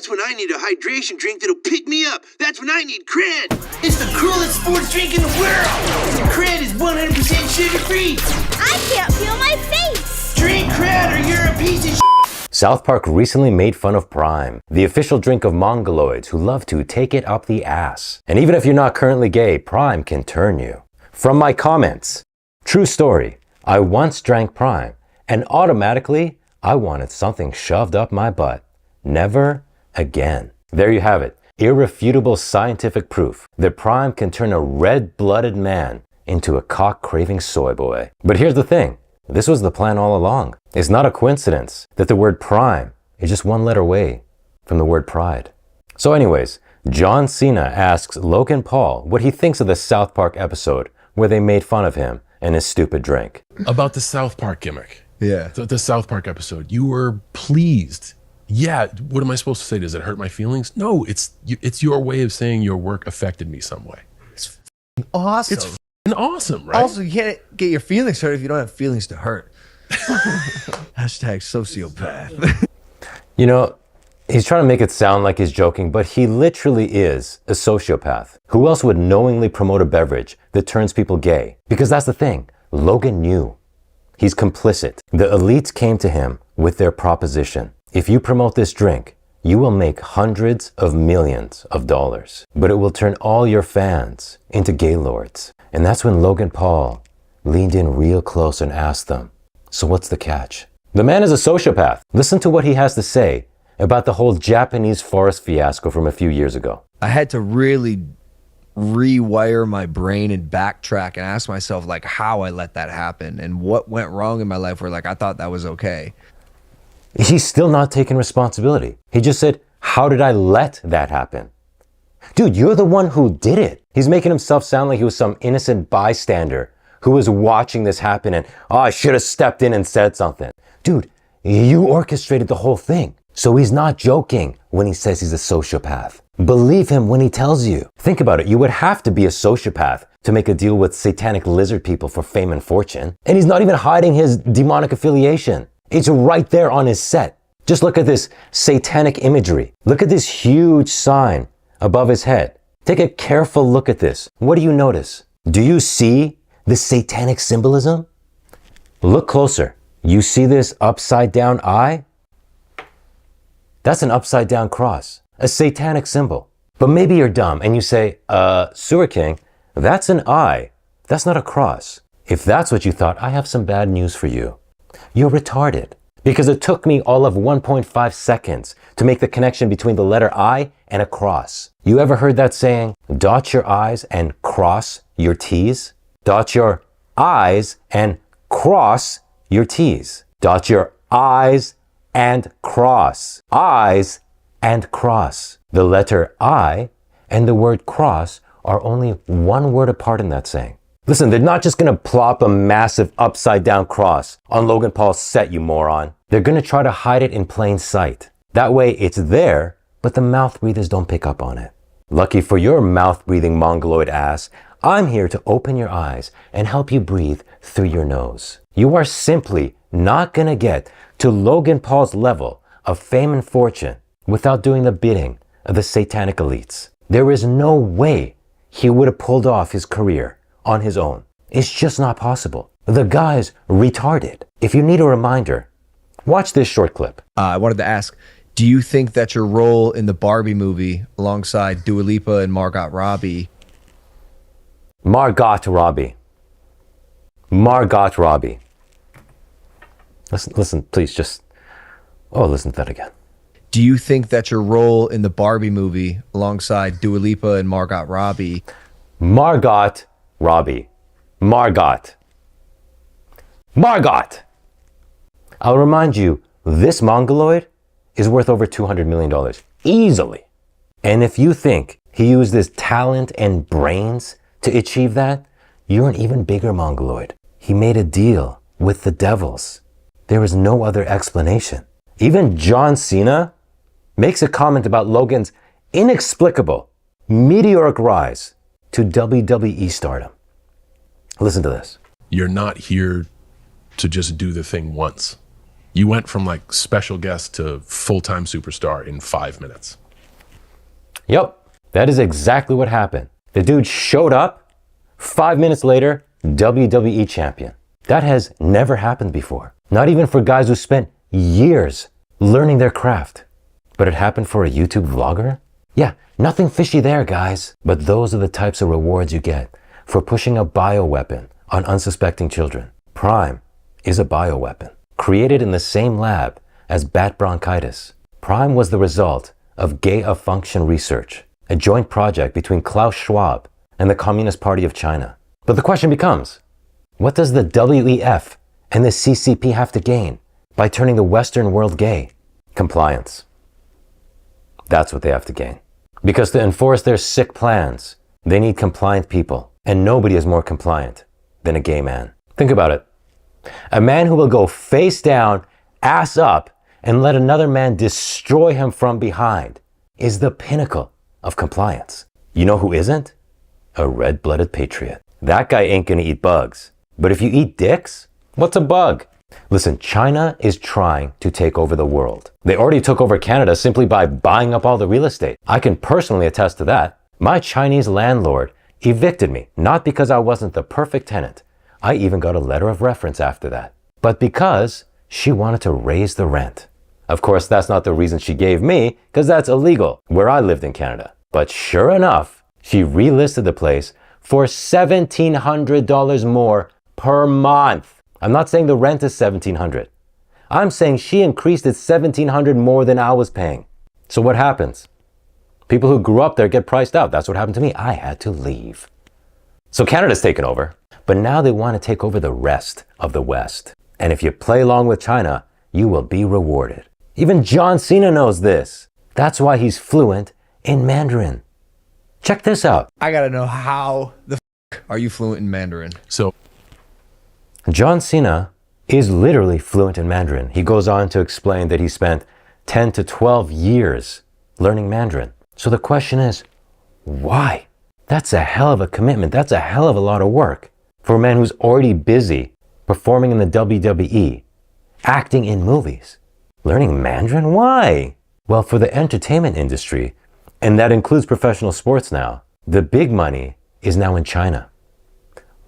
That's when I need a hydration drink that'll pick me up. That's when I need cred. It's the coolest sports drink in the world. Cred is 100% sugar-free. I can't feel my face. Drink Cred or you're a piece of shit. South Park recently made fun of Prime, the official drink of mongoloids who love to take it up the ass. And even if you're not currently gay, Prime can turn you. From my comments, true story, I once drank Prime and automatically I wanted something shoved up my butt. Never again. There you have it. Irrefutable scientific proof that Prime can turn a red-blooded man into a cock-craving soy boy. But here's the thing. This was the plan all along. It's not a coincidence that the word prime is just one letter away from the word pride. So anyways, John Cena asks Logan Paul what he thinks of the South Park episode where they made fun of him and his stupid drink. About the South Park gimmick. Yeah. The South Park episode. You were pleased. Yeah, what am I supposed to say? Does it hurt my feelings? No, it's your way of saying your work affected me some way. It's awesome. It's awesome, right? Also, you can't get your feelings hurt if you don't have feelings to hurt. Hashtag sociopath. You know, he's trying to make it sound like he's joking, but he literally is a sociopath. Who else would knowingly promote a beverage that turns people gay? Because that's the thing. Logan knew. He's complicit. The elites came to him with their proposition. If you promote this drink, you will make hundreds of millions of dollars, but it will turn all your fans into gaylords. And that's when Logan Paul leaned in real close and asked them, so what's the catch? The man is a sociopath. Listen to what he has to say about the whole Japanese forest fiasco from a few years ago. I had to really rewire my brain and backtrack and ask myself like how I let that happen and what went wrong in my life where like I thought that was okay. He's still not taking responsibility. He just said, how did I let that happen? Dude, you're the one who did it. He's making himself sound like he was some innocent bystander who was watching this happen and, oh, I should have stepped in and said something. Dude, you orchestrated the whole thing. So he's not joking when he says he's a sociopath. Believe him when he tells you. Think about it. You would have to be a sociopath to make a deal with satanic lizard people for fame and fortune. And he's not even hiding his demonic affiliation. It's right there on his set. Just look at this satanic imagery. Look at this huge sign above his head. Take a careful look at this. What do you notice? Do you see the satanic symbolism? Look closer. You see this upside down eye? That's an upside down cross, a satanic symbol. But maybe you're dumb and you say, Sewer King, that's an eye. That's not a cross. If that's what you thought, I have some bad news for you. You're retarded. Because it took me all of 1.5 seconds to make the connection between the letter I and a cross. You ever heard that saying, dot your I's and cross your T's? Dot your I's and cross your T's. Dot your I's and cross. I's and cross. The letter I and the word cross are only one word apart in that saying. Listen, they're not just gonna plop a massive upside down cross on Logan Paul's set, you moron. They're gonna try to hide it in plain sight. That way it's there, but the mouth breathers don't pick up on it. Lucky for your mouth breathing mongoloid ass, I'm here to open your eyes and help you breathe through your nose. You are simply not gonna get to Logan Paul's level of fame and fortune without doing the bidding of the satanic elites. There is no way he would have pulled off his career on his own. It's just not possible. The guy's retarded. If you need a reminder, watch this short clip. I wanted to ask, do you think that your role in the Barbie movie alongside Dua Lipa and Margot Robbie Listen, please just, listen to that again. Do you think that your role in the Barbie movie alongside Dua Lipa and Margot Robbie I'll remind you, this mongoloid is worth over $200 million. Easily. And if you think he used his talent and brains to achieve that, you're an even bigger mongoloid. He made a deal with the devils. There is no other explanation. Even John Cena makes a comment about Logan's inexplicable, meteoric rise to WWE stardom. Listen to this. You're not here to just do the thing once. You went from like special guest to full-time superstar in 5 minutes. Yep, that is exactly what happened. The dude showed up, 5 minutes later, WWE champion. That has never happened before. Not even for guys who spent years learning their craft. But it happened for a YouTube vlogger? Yeah, nothing fishy there, guys. But those are the types of rewards you get for pushing a bioweapon on unsuspecting children. Prime is a bioweapon created in the same lab as bat bronchitis. Prime was the result of gain-of-function research, a joint project between Klaus Schwab and the Communist Party of China. But the question becomes, what does the WEF and the CCP have to gain by turning the Western world gay? Compliance. That's what they have to gain. Because to enforce their sick plans, they need compliant people. And nobody is more compliant than a gay man. Think about it. A man who will go face down, ass up, and let another man destroy him from behind is the pinnacle of compliance. You know who isn't? A red-blooded patriot. That guy ain't gonna eat bugs. But if you eat dicks, what's a bug? Listen, China is trying to take over the world. They already took over Canada simply by buying up all the real estate. I can personally attest to that. My Chinese landlord evicted me, not because I wasn't the perfect tenant. I even got a letter of reference after that. But because she wanted to raise the rent. Of course, that's not the reason she gave me, because that's illegal where I lived in Canada. But sure enough, she relisted the place for $1,700 more per month. I'm not saying the rent is $1,700. I'm saying she increased it $1,700 more than I was paying. So what happens? People who grew up there get priced out. That's what happened to me. I had to leave. So Canada's taken over, but now they want to take over the rest of the West. And if you play along with China, you will be rewarded. Even John Cena knows this. That's why he's fluent in Mandarin. Check this out. I gotta know, how the are you fluent in Mandarin? So John Cena is literally fluent in Mandarin. He goes on to explain that he spent 10 to 12 years learning Mandarin. So the question is, why? That's a hell of a commitment. That's a hell of a lot of work for a man who's already busy performing in the WWE, acting in movies. Learning Mandarin? Why? Well, for the entertainment industry, and that includes professional sports now, the big money is now in China.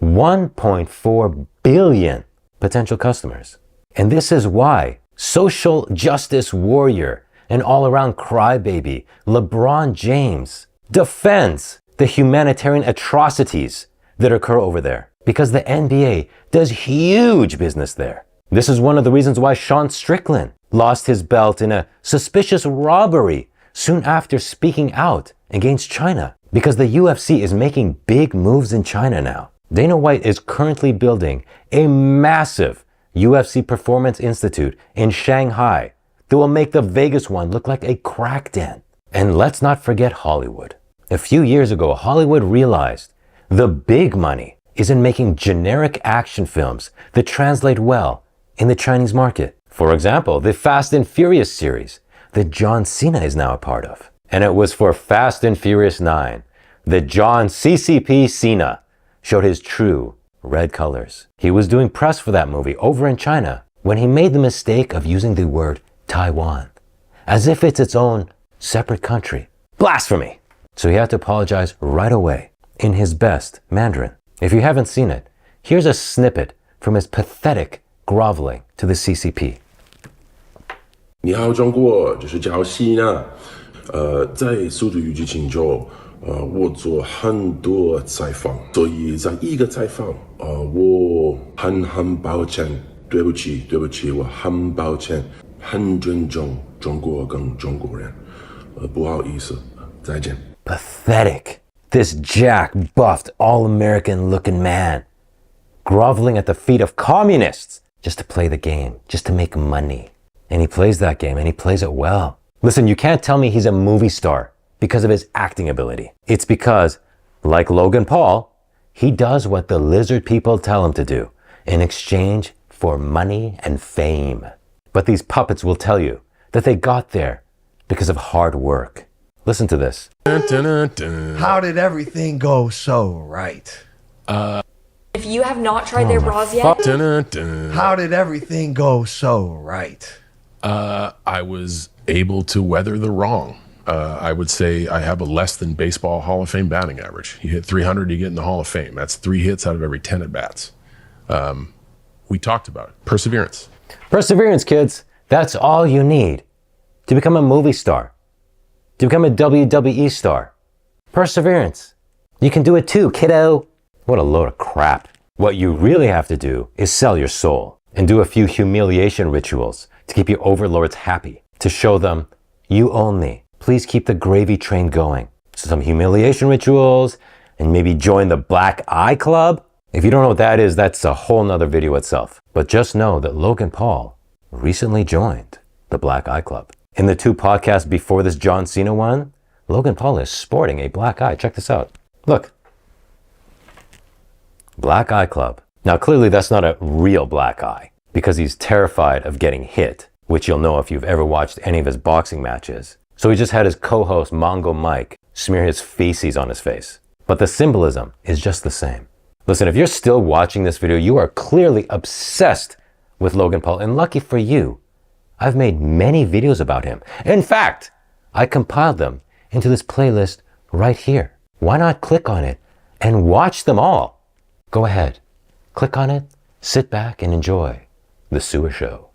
1.4 billion potential customers. And this is why social justice warrior and all-around crybaby LeBron James defends the humanitarian atrocities that occur over there. Because the NBA does huge business there. This is one of the reasons why Sean Strickland lost his belt in a suspicious robbery soon after speaking out against China. Because the UFC is making big moves in China now. Dana White is currently building a massive UFC Performance Institute in Shanghai that will make the Vegas one look like a crack den. And let's not forget Hollywood. A few years ago, Hollywood realized the big money is in making generic action films that translate well in the Chinese market. For example, the Fast and Furious series that John Cena is now a part of. And it was for Fast and Furious 9 that John CCP Cena showed his true red colors. He was doing press for that movie over in China when he made the mistake of using the word Taiwan, as if it's its own separate country. Blasphemy! So he had to apologize right away in his best Mandarin. If you haven't seen it, here's a snippet from his pathetic groveling to the CCP. 你好，中国，就是叫西呢。在速度与激情中，我做很多采访，所以在一个采访，我很抱歉，对不起，我很抱歉，很尊重中国跟中国人，不好意思，再见。Pathetic. This jack-buffed, all-American looking man groveling at the feet of communists just to play the game, just to make money. And he plays that game, and he plays it well. Listen, you can't tell me he's a movie star because of his acting ability. It's because, like Logan Paul, he does what the lizard people tell him to do in exchange for money and fame. But these puppets will tell you that they got there because of hard work. Listen to this. How did everything go so right? If you have not tried their bras yet, Dun-dun-dun. How did everything go so right? I was able to weather the wrong. I would say I have a less than baseball Hall of Fame batting average. You hit 300, you get in the Hall of Fame. That's 3 hits out of every 10 at bats. We talked about it. Perseverance. Perseverance, kids. That's all you need to become a movie star, to become a WWE star. Perseverance. You can do it too, kiddo. What a load of crap. What you really have to do is sell your soul and do a few humiliation rituals to keep your overlords happy, to show them you own me. Please keep the gravy train going. So some humiliation rituals and maybe join the Black Eye Club. If you don't know what that is, that's a whole nother video itself. But just know that Logan Paul recently joined the Black Eye Club. In the 2 podcasts before this John Cena one, Logan Paul is sporting a black eye. Check this out. Look. Black Eye Club. Now clearly that's not a real black eye because he's terrified of getting hit, which you'll know if you've ever watched any of his boxing matches. So he just had his co-host Mongo Mike smear his feces on his face. But the symbolism is just the same. Listen, if you're still watching this video, you are clearly obsessed with Logan Paul, and lucky for you, I've made many videos about him. In fact, I compiled them into this playlist right here. Why not click on it and watch them all? Go ahead, click on it, sit back and enjoy The Sewer Show.